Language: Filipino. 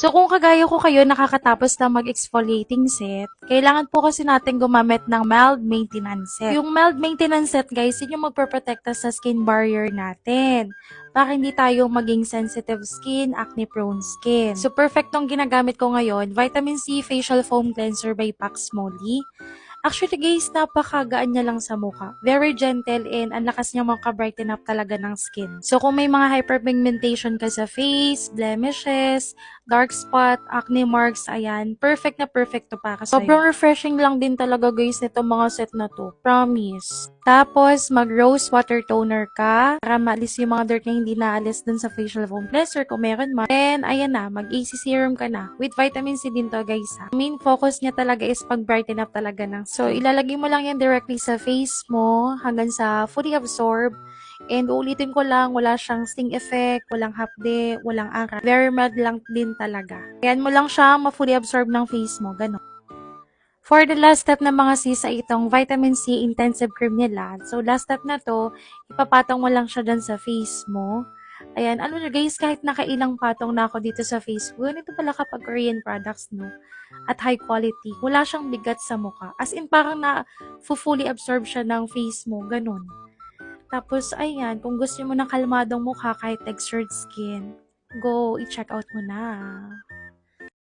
So kung kagaya ko kayo nakakatapos na mag-exfoliating set, kailangan po kasi natin gumamit ng mild maintenance set. Yung mild maintenance set guys, yun yung magproprotekta sa skin barrier natin. Para hindi tayo maging sensitive skin, acne prone skin. So perfect tong ginagamit ko ngayon, Vitamin C Facial Foam Cleanser by Pax Molly. Actually guys, napakagaan niya lang sa mukha. Very gentle and ang lakas niya maka-brighten up talaga ng skin. So kung may mga hyperpigmentation ka sa face, blemishes, dark spot, acne marks, ayan, perfect na perfect to para sa'yo. Sobrang refreshing lang din talaga guys nitong mga set na to. Promise. Tapos, mag-rose water toner ka para maalis yung mga dirt na hindi naalis dun sa facial foam cleanser kung meron man. Then, ayan na, mag-AC serum ka na. With vitamin C din to guys ha. Main focus niya talaga is pag-brighten up talaga ng skin. So, ilalagay mo lang yan directly sa face mo hanggang sa fully absorb. And uulitin ko lang, wala siyang sting effect, walang hapde, walang arak. Very mild lang din talaga. Ayan mo lang siya, ma-fully absorb ng face mo. Ganon. For the last step na mga sis ay itong Vitamin C Intensive Cream nila. So, last step na to, ipapatong mo lang siya dyan sa face mo. Ayan, ano na guys, kahit nakailang patong na ako dito sa face ko, ganito pala kapag Korean products, no? At high quality. Wala siyang bigat sa mukha. As in, parang na fully absorb siya ng face mo. Ganun. Tapos, ayan, kung gusto mo ng kalmadong mukha kahit textured skin, go i-check out mo na.